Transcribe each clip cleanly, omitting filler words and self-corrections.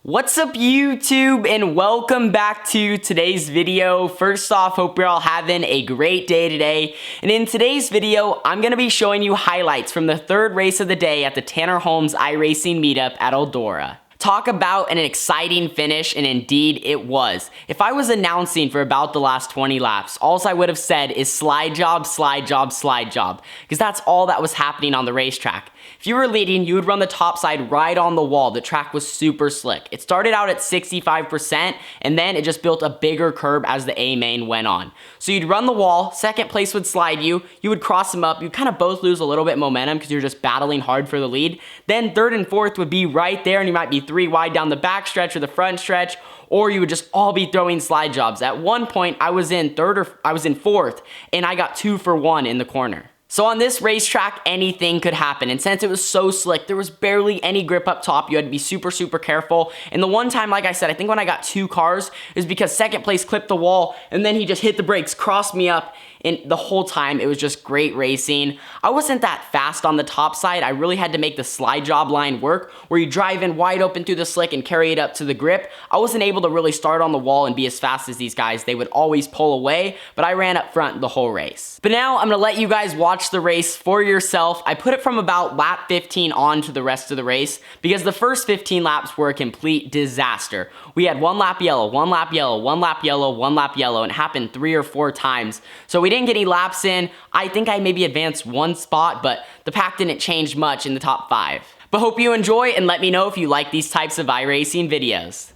What's up YouTube, and welcome back to today's video. First off, hope you're all having a great day today. And in today's video, I'm going to be showing you highlights from the third race of the day at the Tanner Holmes iRacing meetup at Eldora. Talk about an exciting finish, and indeed it was. If I was announcing for about the last 20 laps, all I would have said is slide job, slide job, slide job, because that's all that was happening on the racetrack. If you were leading, you would run the top side right on the wall. The track was super slick. It started out at 65%, and then it just built a bigger curb as the A main went on. So you'd run the wall, second place would slide you would cross them up, you'd kind of both lose a little bit momentum because you're just battling hard for the lead. Then third and fourth would be right there, and you might be 3 wide down the back stretch or the front stretch, or you would just all be throwing slide jobs. At one point, I was in fourth, and I got 2 for 1 in the corner. So on this racetrack, anything could happen, and since it was so slick, there was barely any grip up top. You had to be super careful. And the one time, like I said, I think when I got 2 cars, is because second place clipped the wall, and then he just hit the brakes, crossed me up, and the whole time it was just great racing. I wasn't that fast on the top side. I really had to make the slide job line work, where you drive in wide open through the slick and carry it up to the grip. I wasn't able to really start on the wall and be as fast as these guys. They would always pull away, but I ran up front the whole race. But now I'm gonna let you guys watch the race for yourself. I put it from about lap 15 on to the rest of the race because the first 15 laps were a complete disaster. We had 1 lap yellow, 1 lap yellow, 1 lap yellow, 1 lap yellow, and it happened 3 or 4 times. So we didn't get any laps in. I think I maybe advanced 1 spot, but the pack didn't change much in the top 5. But hope you enjoy, and let me know if you like these types of iRacing videos.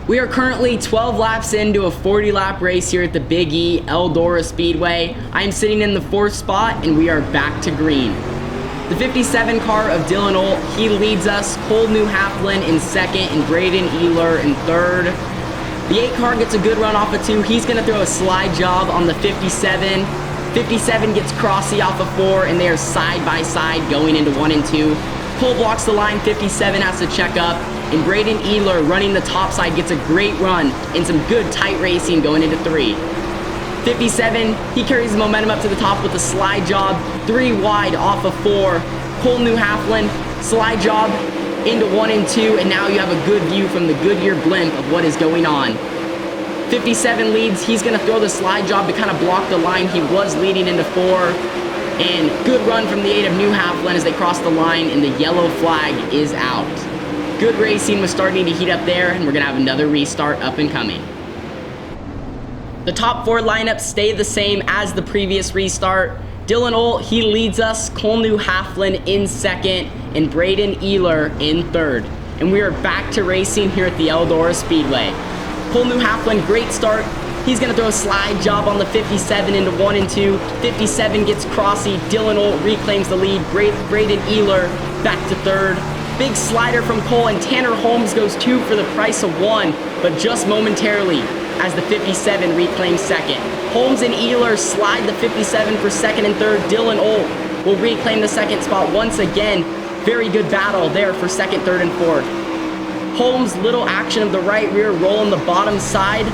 We are currently 12 laps into a 40-lap race here at the Big E Eldora Speedway. I am sitting in the 4th spot, and we are back to green. The 57 car of Dylan Olt, he leads us. Cole New Halflin in 2nd, and Braden Ehler in 3rd. The 8 car gets a good run off of 2. He's going to throw a slide job on the 57. 57 gets Crossy off of 4, and they are side by side going into 1 and 2. Cole blocks the line, 57 has to check up, and Braden Ehler running the top side gets a great run and some good tight racing going into 3. 57, he carries the momentum up to the top with a slide job, 3 wide off of 4. Cole New Halflin, slide job into 1 and 2, and now you have a good view from the Goodyear blimp of what is going on. 57 leads, he's going to throw the slide job to kind of block the line. He was leading into 4, and good run from the 8 of New Halflin as they cross the line, and the yellow flag is out. Good racing was starting to heat up there, and we're going to have another restart up and coming. The top 4 lineups stay the same as the previous restart. Dylan Olt, he leads us. Cole New Halflin in 2nd, and Braden Ehler in 3rd. And we are back to racing here at the Eldora Speedway. Cole New Halflin, great start. He's going to throw a slide job on the 57 into 1 and 2. 57 gets Crossy. Dylan Olt reclaims the lead. Braden Ehler back to 3rd. Big slider from Cole, and Tanner Holmes goes 2 for the price of 1, but just momentarily as the 57 reclaims 2nd. Holmes and Ehler slide the 57 for 2nd and 3rd. Dylan Olt will reclaim the 2nd spot once again. Very good battle there for 2nd, 3rd, and 4th. Holmes, little action of the right rear roll on the bottom side.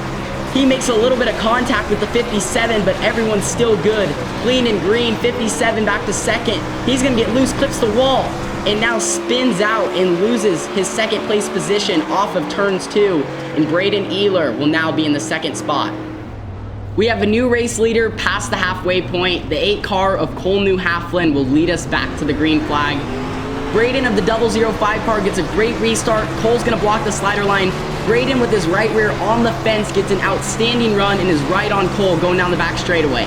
He makes a little bit of contact with the 57, but everyone's still good. Clean and green, 57 back to 2nd. He's going to get loose, clips the wall, and now spins out and loses his 2nd place position off of turns 2. And Braden Ehler will now be in the 2nd spot. We have a new race leader past the halfway point. The 8 car of Cole New Halflin will lead us back to the green flag. Braden of the 005 car gets a great restart. Cole's going to block the slider line. Braden with his right rear on the fence gets an outstanding run and is right on Cole going down the back straightaway.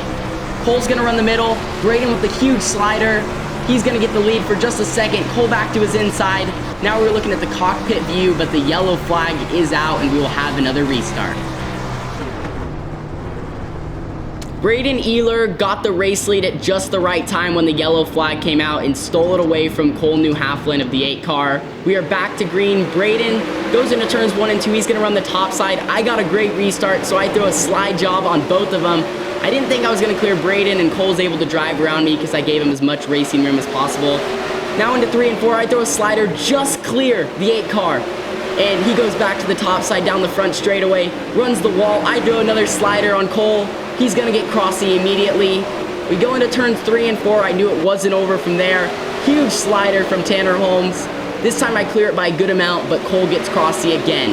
Cole's going to run the middle. Braden with the huge slider. He's going to get the lead for just a second. Cole back to his inside. Now we're looking at the cockpit view, but the yellow flag is out, and we will have another restart. Braden Ehler got the race lead at just the right time when the yellow flag came out and stole it away from Cole New Halflin of the 8 car. We are back to green. Braden goes into turns 1 and 2. He's going to run the top side. I got a great restart, so I throw a slide job on both of them. I didn't think I was going to clear Braden, and Cole's able to drive around me because I gave him as much racing room as possible. Now into 3 and 4, I throw a slider, just clear the 8 car. And he goes back to the top side down the front straightaway, runs the wall. I throw another slider on Cole. He's going to get Crossy immediately. We go into turns 3 and 4. I knew it wasn't over from there. Huge slider from Tanner Holmes. This time I clear it by a good amount, but Cole gets crossy again.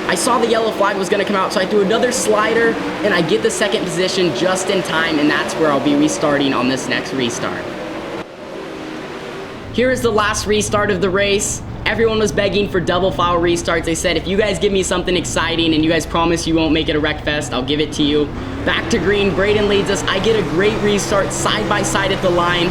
I saw the yellow flag was gonna come out, so I threw another slider, and I get the second position just in time, and that's where I'll be restarting on this next restart. Here is the last restart of the race. Everyone was begging for double file restarts. They said, if you guys give me something exciting and you guys promise you won't make it a wreck fest, I'll give it to you. Back to green, Braden leads us. I get a great restart side by side at the line.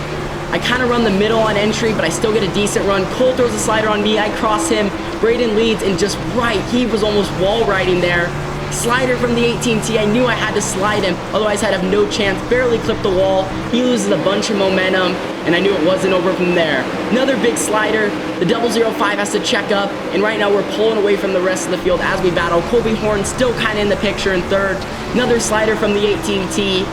I kind of run the middle on entry, but I still get a decent run. Cole throws a slider on me, I cross him. Braden leads, and just right, he was almost wall riding there. Slider from the 18T, I knew I had to slide him, otherwise I'd have no chance. Barely clipped the wall. He loses a bunch of momentum, and I knew it wasn't over from there. Another big slider. The 005 has to check up, and right now we're pulling away from the rest of the field as we battle. Colby Horn still kind of in the picture in third. Another slider from the 18T.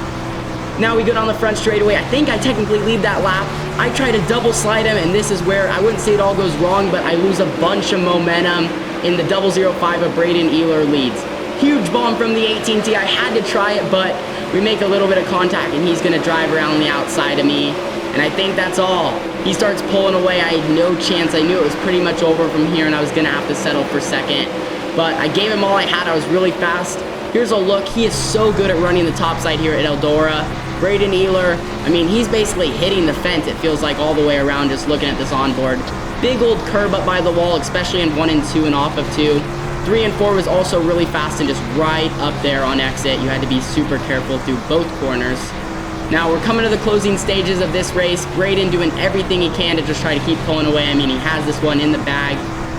Now we go down the front straightaway. I think I technically lead that lap. I try to double slide him, and this is where I wouldn't say it all goes wrong, but I lose a bunch of momentum, in the 005 of Braden Ehler leads. Huge bomb from the 18T. I had to try it, but we make a little bit of contact, and he's gonna drive around the outside of me. And I think that's all. He starts pulling away. I had no chance. I knew it was pretty much over from here, and I was gonna have to settle for second. But I gave him all I had. I was really fast. Here's a look. He is so good at running the top side here at Eldora. Braden Ehler, I mean, he's basically hitting the fence, it feels like, all the way around just looking at this onboard. Big old curb up by the wall, especially in 1 and 2 and off of 2. 3 and 4 was also really fast and just right up there on exit. You had to be super careful through both corners. Now we're coming to the closing stages of this race. Braden doing everything he can to just try to keep pulling away. I mean, he has this one in the bag.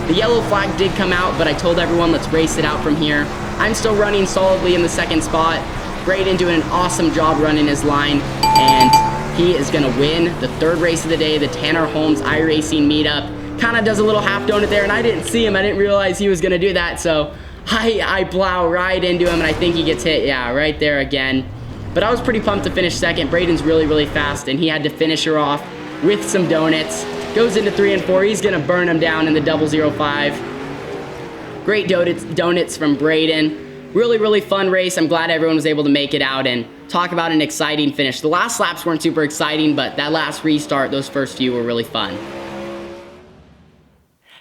The yellow flag did come out, but I told everyone, let's race it out from here. I'm still running solidly in the second spot. Braden doing an awesome job running his line, and he is gonna win the third race of the day, the Tanner Holmes iRacing meetup. Kind of does a little half donut there, and I didn't see him. I didn't realize he was gonna do that, so I plow right into him, and I think he gets hit, yeah, right there again. But I was pretty pumped to finish second. Braden's really, really fast, and he had to finish her off with some donuts. Goes into 3 and 4. He's gonna burn him down in the 005. Great donuts from Braden. Really, really fun race. I'm glad everyone was able to make it out, and talk about an exciting finish. The last laps weren't super exciting, but that last restart, those first few were really fun.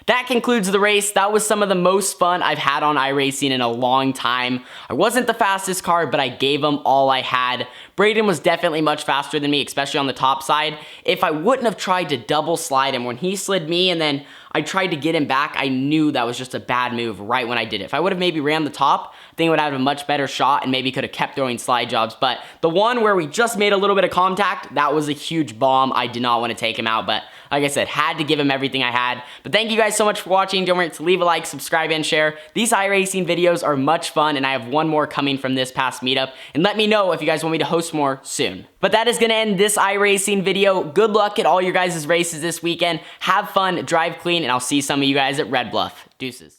That concludes the race. That was some of the most fun I've had on iRacing in a long time. I wasn't the fastest car, but I gave him all I had. Braden was definitely much faster than me, especially on the top side. If I wouldn't have tried to double slide him when he slid me and then I tried to get him back, I knew that was just a bad move right when I did it. If I would have maybe ran the top, I think I would have a much better shot and maybe could have kept throwing slide jobs. But the one where we just made a little bit of contact, that was a huge bomb. I did not want to take him out, but like I said, had to give him everything I had. But thank you guys so much for watching. Don't forget to leave a like, subscribe, and share. These iRacing videos are much fun, and I have one more coming from this past meetup. And let me know if you guys want me to host more soon. But that is going to end this iRacing video. Good luck at all your guys' races this weekend. Have fun, drive clean, and I'll see some of you guys at Red Bluff. Deuces.